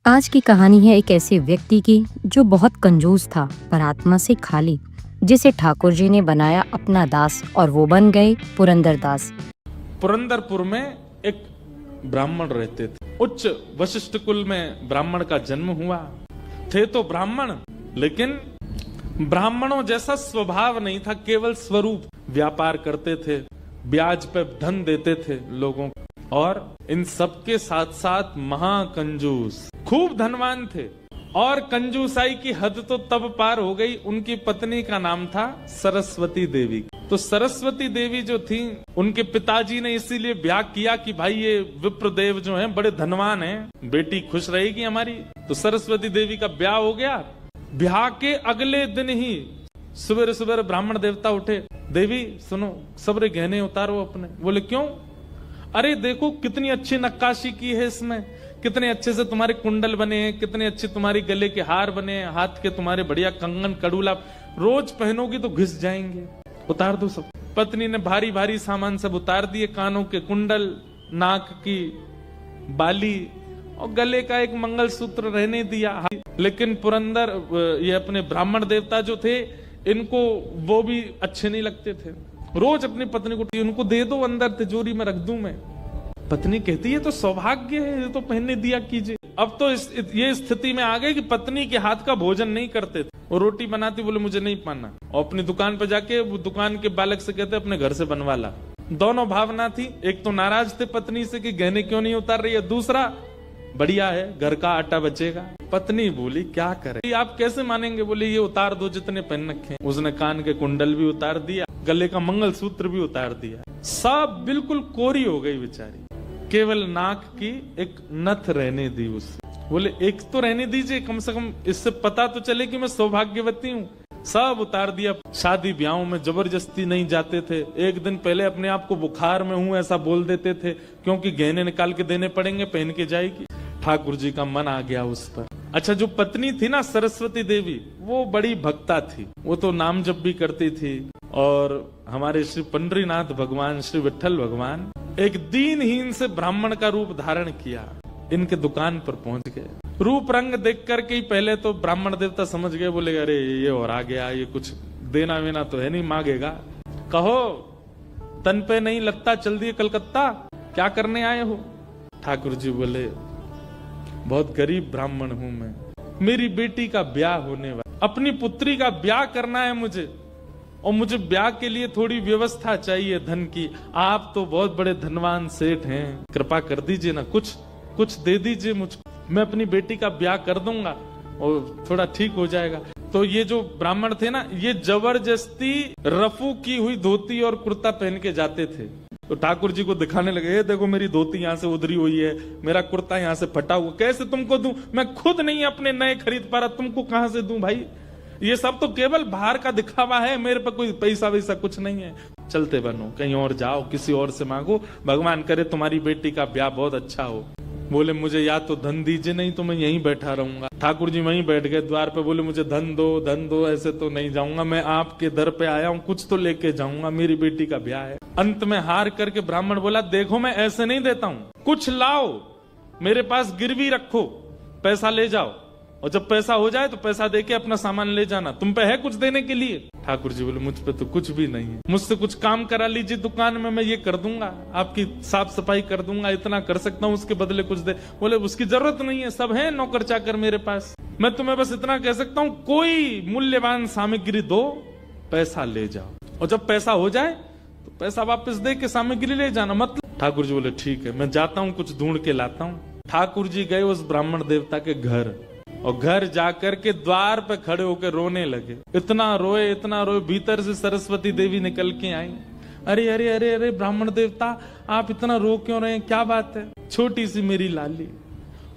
आज की कहानी है एक ऐसे व्यक्ति की जो बहुत कंजूस था पर आत्मा से खाली, जिसे ठाकुर जी ने बनाया अपना दास और वो बन गए पुरंदर दास। पुरंदरपुर में एक ब्राह्मण रहते थे। उच्च वशिष्ठ कुल में ब्राह्मण का जन्म हुआ। थे तो ब्राह्मण, लेकिन ब्राह्मणों जैसा स्वभाव नहीं था, केवल स्वरूप। व्यापार करते थे, ब्याज पे धन देते थे लोगों को, और इन सबके साथ साथ महाकंजूस, खूब धनवान थे। और कंजूसाई की हद तो तब पार हो गई, उनकी पत्नी का नाम था सरस्वती देवी। तो सरस्वती देवी जो थी, उनके पिताजी ने इसीलिए ब्याह किया कि भाई ये विप्रदेव जो हैं बड़े धनवान हैं, बेटी खुश रहेगी हमारी। तो सरस्वती देवी का ब्याह हो गया। ब्याह के अगले दिन ही सुबह सुबह ब्राह्मण देवता उठे, देवी सुनो, सबरे गहने उतारो अपने। बोले क्यों? अरे देखो कितनी अच्छी नक्काशी की है इसमें, कितने अच्छे से तुम्हारे कुंडल बने हैं, कितने अच्छे तुम्हारे गले के हार बने हैं, हाथ के तुम्हारे बढ़िया कंगन कड़ूला, रोज पहनोगी तो घिस जाएंगे, उतार दो सब। पत्नी ने भारी भारी सामान सब उतार दिए, कानों के कुंडल, नाक की बाली और गले का एक मंगलसूत्र रहने दिया। लेकिन पुरंदर ये अपने ब्राह्मण देवता जो थे, इनको वो भी अच्छे नहीं लगते थे। रोज अपनी पत्नी को, उनको दे दो, अंदर तिजोरी में रख दूं मैं। पत्नी कहती है तो सौभाग्य है, ये तो पहनने दिया कीजिए। अब तो ये स्थिति में आ गए कि पत्नी के हाथ का भोजन नहीं करते थे। वो रोटी बनाती, बोले मुझे नहीं पाना, और अपनी दुकान पर जाके वो दुकान के बालक से कहते अपने घर से बनवा ला। दोनों भावना थी, एक तो नाराज थे पत्नी से कि गहने क्यों नहीं उतार रही है, दूसरा बढ़िया है घर का आटा बचेगा। पत्नी बोली क्या करे, आप कैसे मानेंगे? बोले ये उतार दो जितने पहन रखे। उसने कान के कुंडल भी उतार दिया, गले का मंगलसूत्र भी उतार दिया। सब बिल्कुल कोरी हो गई बेचारी, केवल नाक की एक नथ रहने दी उससे। बोले एक तो रहने दीजिए, कम से कम इससे पता तो चले कि मैं सौभाग्यवती हूँ। सब उतार दिया। शादी ब्याहों में जबरदस्ती नहीं जाते थे। एक दिन पहले अपने आप को बुखार में हूं ऐसा बोल देते थे, क्योंकि गहने निकाल के देने पड़ेंगे, पहन के जाएगी। ठाकुर जी का मन आ गया उस पर। अच्छा, जो पत्नी थी ना सरस्वती देवी, वो बड़ी भक्ता थी, वो तो नाम जप भी करती थी। और हमारे श्री पंडरीनाथ भगवान, श्री विठल भगवान एक दीनहीन से ब्राह्मण का रूप धारण किया, इनके दुकान पर पहुंच गए। रूप रंग देख करके ही पहले तो ब्राह्मण देवता समझ गए, बोले अरे ये और आ गया, ये कुछ देना वेना तो है नहीं, मांगेगा। कहो तन पे नहीं लगता, चल दिए कलकत्ता, क्या करने आए हो? ठाकुर जी बोले बहुत गरीब ब्राह्मण हूं मैं, मेरी बेटी का ब्याह होने वाला, अपनी पुत्री का ब्याह करना है मुझे, और मुझे ब्याह के लिए थोड़ी व्यवस्था चाहिए धन की। आप तो बहुत बड़े धनवान सेठ हैं, कृपा कर दीजिए ना, कुछ दे दीजिए मुझको, मैं अपनी बेटी का ब्याह कर दूंगा और थोड़ा ठीक हो जाएगा। तो ये जो ब्राह्मण थे ना, ये जबरदस्ती रफू की हुई धोती और कुर्ता पहन के जाते थे। तो ठाकुर जी को दिखाने लगे, देखो मेरी धोती यहाँ से उधरी हुई है, मेरा कुर्ता यहाँ से फटा हुआ, कैसे तुमको दूं? मैं खुद नहीं अपने नए खरीद पा रहा, तुमको कहां से दूं भाई? ये सब तो केवल बाहर का दिखावा है, मेरे पर कोई पैसा वैसा कुछ नहीं है। चलते बनो, कहीं और जाओ, किसी और से मांगो, भगवान करे तुम्हारी बेटी का ब्याह बहुत अच्छा हो। बोले मुझे या तो धन दीजिए, नहीं तो मैं यहीं बैठा रहूंगा। ठाकुर जी वहीं बैठ गए द्वार पे, बोले मुझे धन दो, ऐसे तो नहीं जाऊंगा, मैं आपके दर पे आया हूँ, कुछ तो लेके जाऊंगा, मेरी बेटी का ब्याह है। अंत में हार करके ब्राह्मण बोला, देखो मैं ऐसे नहीं देता हूँ, कुछ लाओ, मेरे पास गिरवी रखो, पैसा ले जाओ, और जब पैसा हो जाए तो पैसा देके अपना सामान ले जाना, तुम पे है कुछ देने के लिए? ठाकुर जी बोले मुझ पे तो कुछ भी नहीं है, मुझसे कुछ काम करा लीजिए दुकान में, मैं ये कर दूंगा, आपकी साफ सफाई कर दूंगा, इतना कर सकता हूँ, उसके बदले कुछ दे। बोले उसकी जरूरत नहीं है, सब है नौकर चाकर मेरे पास, मैं तुम्हें बस इतना कह सकता हूँ, कोई मूल्यवान सामग्री दो, पैसा ले जाओ, और जब पैसा हो जाए तो पैसा वापस दे के सामग्री ले जाना। मतलब ठाकुर जी बोले ठीक है, मैं जाता हूँ, कुछ ढूंढ के लाता हूँ। ठाकुर जी गए उस ब्राह्मण देवता के घर, और घर जाकर के द्वार पे खड़े होकर रोने लगे। इतना रोए, भीतर से सरस्वती देवी निकल के आई। अरे अरे अरे अरे ब्राह्मण देवता, आप इतना रो क्यों रहे हैं, क्या बात है? छोटी सी मेरी लाली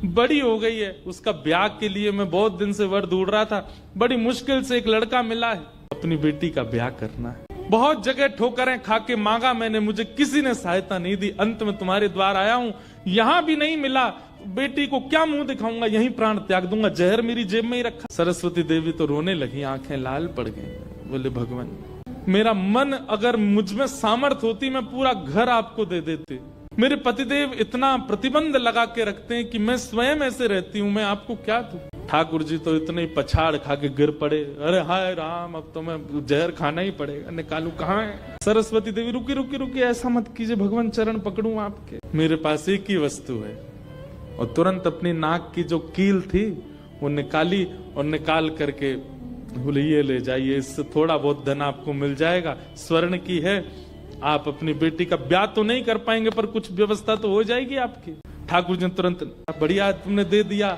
बड़ी हो गई है, उसका ब्याह के लिए मैं बहुत दिन से वर ढूंढ रहा था, बड़ी मुश्किल से एक लड़का मिला है, अपनी बेटी का ब्याह करना है। बहुत जगह ठोकरें खा के मांगा मैंने, मुझे किसी ने सहायता नहीं दी, अंत में तुम्हारे द्वार आया हूं, यहां भी नहीं मिला, बेटी को क्या मुंह दिखाऊंगा, यहीं प्राण त्याग दूंगा, जहर मेरी जेब में ही रखा। सरस्वती देवी तो रोने लगी, आंखें लाल पड़ गई। बोले भगवान, मेरा मन अगर मुझ में सामर्थ होती, मैं पूरा घर आपको दे देती, मेरे पतिदेव इतना प्रतिबंध लगा के रखते हैं कि मैं स्वयं ऐसे रहती हूं, मैं आपको क्या दूं। ठाकुर जी तो इतने ही पछाड़ खा के गिर पड़े, अरे हाय राम, अब तो मैं जहर खाना ही पड़ेगा, निकालू कहाँ है। सरस्वती देवी रुकी रुकी रुकी, ऐसा मत कीजिए भगवान, चरण पकड़ूं आपके, मेरे पास एक ही वस्तु है। और तुरंत अपनी नाक की जो कील थी वो निकाली और निकाल करके बोले ये ले जाइए, इससे थोड़ा बहुत धन आपको मिल जाएगा, स्वर्ण की है, आप अपनी बेटी का ब्याह तो नहीं कर पाएंगे पर कुछ व्यवस्था तो हो जाएगी आपकी। ठाकुर जी तुरंत, बढ़िया तुमने दे दिया,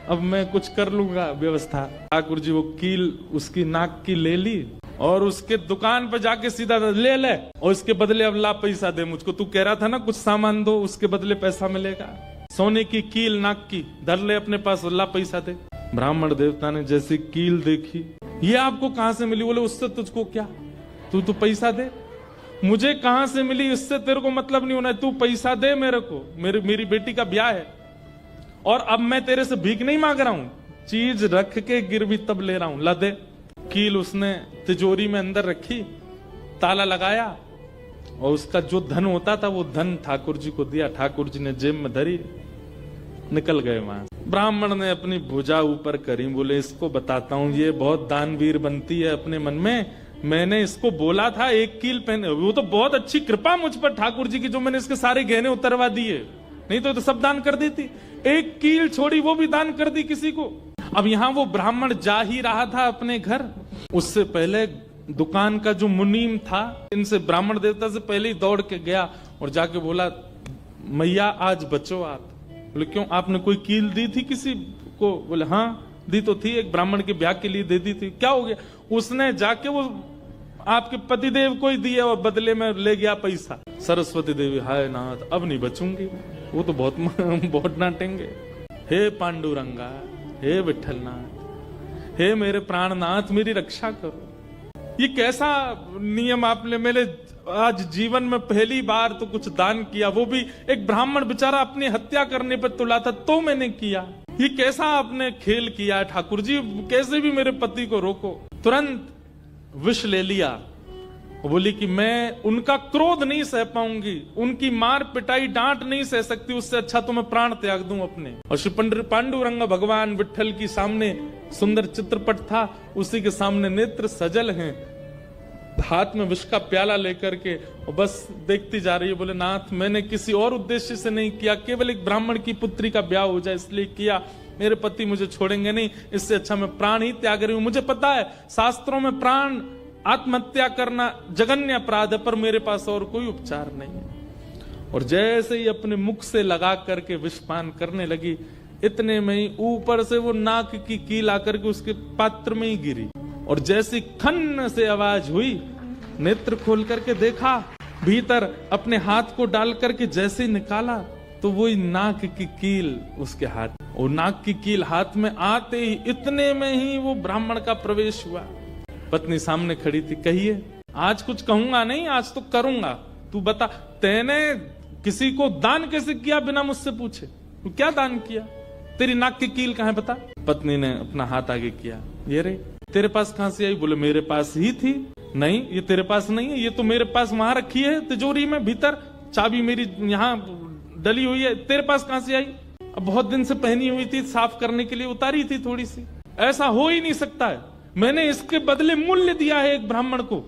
अब मैं कुछ कर लूंगा व्यवस्था। ठाकुर जी वो कील उसकी नाक की ले ली और उसके दुकान पर जाके सीधा ले ले, और उसके बदले अब ला पैसा दे मुझको, तू कह रहा था ना कुछ सामान दो उसके बदले पैसा मिलेगा, सोने की कील नाक की धर ले अपने पास, ला पैसा दे। ब्राह्मण देवता ने जैसी कील देखी, ये आपको कहां से मिली? बोले उससे तुझको क्या, तू तो पैसा दे। मुझे कहां से मिली इससे तेरे को मतलब नहीं होना, तू पैसा दे मेरे को, मेरी बेटी का ब्याह है और अब मैं तेरे से भीख नहीं मांग रहा हूं, चीज रख के गिरवी तब ले रहा हूं, ला दे। कील उसने तिजोरी में अंदर रखी, ताला लगाया और उसका जो धन होता था वो धन ठाकुर जी को दिया। ठाकुर जी ने जेब में धरी, निकल गए वहां। ब्राह्मण ने अपनी भुजा ऊपर करी, बोले इसको बताता हूं, ये बहुत दानवीर बनती है अपने मन में, मैंने इसको बोला था एक कील पहने, वो तो बहुत अच्छी कृपा मुझ पर ठाकुर जी की, जो मैंने इसके सारे गहने उतरवा दिए, नहीं तो सब दान कर देती, एक कील छोड़ी वो भी दान कर दी किसी को। अब यहां वो ब्राह्मण जा ही रहा था अपने घर, उससे पहले दुकान का जो मुनीम था, इनसे ब्राह्मण देवता से पहले ही दौड़ के गया और जाके बोला मैया आज बचो आप। बोले क्यों, आपने कोई कील दी थी किसी को? बोले हाँ दी तो थी, एक ब्राह्मण के ब्याह के लिए दे दी थी। क्या हो गया? उसने जाके वो आपके पतिदेव को ही दिया और बदले में ले गया पैसा। सरस्वती देवी, हाय नाथ अब नहीं बचूंगी, वो तो बहुत डांटेंगे। हे पांडुरंगा, हे विठलनाथ, हे मेरे प्राणनाथ, मेरी रक्षा करो। ये कैसा नियम आपने मेरे आज जीवन में पहली बार तो कुछ दान किया, वो भी एक ब्राह्मण बेचारा अपनी हत्या करने पर तुला था तो मैंने किया। ये कैसा आपने खेल किया ठाकुर जी, कैसे भी मेरे पति को रोको। तुरंत विष ले लिया, बोली कि मैं उनका क्रोध नहीं सह पाऊंगी, उनकी मार पिटाई डांट नहीं सह सकती, उससे अच्छा तो मैं प्राण त्याग दूं अपने। और श्री पांडुरंग भगवान विठल की सामने सुंदर चित्रपट था, उसी के सामने नेत्र सजल हैं, हाथ में विष का प्याला लेकर के और बस देखती जा रही है। बोले नाथ मैंने किसी और उद्देश्य से नहीं किया, केवल एक ब्राह्मण की पुत्री का ब्याह हो जाए इसलिए किया, मेरे पति मुझे छोड़ेंगे नहीं, इससे अच्छा मैं प्राण ही त्याग रही हूं। मुझे पता है शास्त्रों में प्राण आत्महत्या करना जघन्य अपराध है, पर मेरे पास और कोई उपचार नहीं है। और जैसे ही अपने मुख से लगा करके विषपान करने लगी, इतने में ही ऊपर से वो नाक की कील आकर के उसके पात्र में ही गिरी, और जैसी खन्न से आवाज हुई, नेत्र खोल करके देखा, भीतर अपने हाथ को डाल करके जैसे ही निकाला तो वही नाक की कील उसके हाथ, और नाक की कील हाथ में आते ही इतने में ही वो ब्राह्मण का प्रवेश हुआ। पत्नी सामने खड़ी थी, कहिए। आज कुछ कहूंगा नहीं, आज तो करूंगा, तू बता तैने किसी को दान कैसे किया बिना मुझसे पूछे? तू क्या दान किया? तेरी नाक की कील कहाँ है बता? पत्नी ने अपना हाथ आगे किया, ये रे तेरे पास कहां से आई? बोले मेरे पास ही थी। नहीं ये तेरे पास नहीं है, ये तो मेरे पास वहां रखी है तिजोरी में, भीतर चाबी मेरी यहाँ डली हुई है, तेरे पास कहां से आई? अब बहुत दिन से पहनी हुई थी, साफ करने के लिए उतारी थी थोड़ी सी। ऐसा हो ही नहीं सकता है, मैंने इसके बदले मूल्य दिया है एक ब्राह्मण को,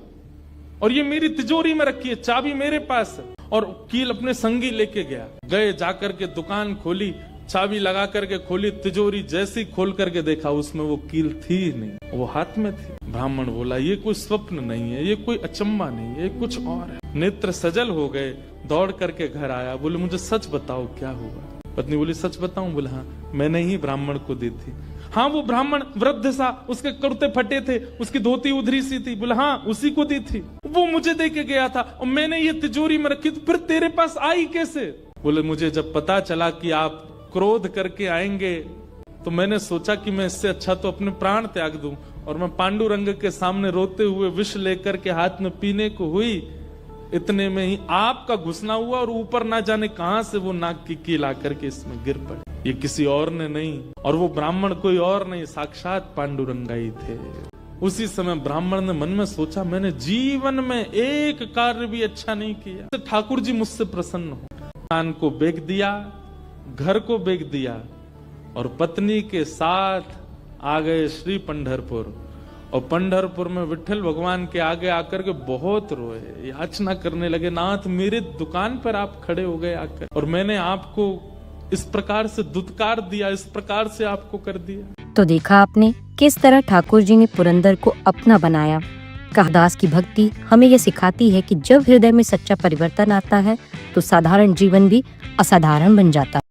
और ये मेरी तिजोरी में रखी है, चाबी मेरे पास है। और कील अपने संगी लेके गए जाकर के दुकान खोली, चाबी लगा करके खोली तिजोरी, जैसी खोल करके देखा उसमें वो कील थी नहीं, वो हाथ में थी। ब्राह्मण बोला ये कोई स्वप्न नहीं है, ये कोई अचंबा नहीं है, ये कुछ और है। नेत्र सजल हो गए, दौड़ करके घर आया, बोले मुझे सच बताओ क्या हुआ? पत्नी बोली सच बताऊं? बोले हाँ मैंने ही ब्राह्मण को दी थी। हाँ वो ब्राह्मण वृद्ध सा, उसके कुर्ते फटे थे, उसकी धोती उधरी सी थी। बोले हाँ उसी को दी थी, वो मुझे दे के गया था और मैंने ये तिजोरी में रखी, तो फिर तेरे पास आई कैसे? बोले मुझे जब पता चला कि आप क्रोध करके आएंगे तो मैंने सोचा कि मैं इससे अच्छा तो अपने प्राण त्याग दूं, और मैं पांडुरंग के सामने रोते हुए विष लेकर के हाथ में पीने को हुई, इतने में ही आपका घुसना हुआ और ऊपर ना जाने कहां से वो नाक की कील आकर के इसमें गिर पड़ी। ये किसी और ने नहीं, और वो ब्राह्मण कोई और नहीं, साक्षात पांडुरंगा ही थे। उसी समय ब्राह्मण ने मन में सोचा मैंने जीवन में एक कार्य भी अच्छा नहीं किया, ठाकुर जी मुझसे प्रसन्न हो। दुकान को बेच दिया, घर को बेच दिया और पत्नी के साथ आ गए श्री पंढरपुर। और पंढरपुर में विठल भगवान के आगे आकर के बहुत रोए, याचना करने लगे, नाथ मेरे दुकान पर आप खड़े हो गए आकर, और मैंने आपको इस प्रकार से दुत्कार दिया, इस प्रकार से आपको कर दिया। तो देखा आपने किस तरह ठाकुर जी ने पुरंदर को अपना बनाया। कहदास की भक्ति हमें यह सिखाती है कि जब हृदय में सच्चा परिवर्तन आता है तो साधारण जीवन भी असाधारण बन जाता है।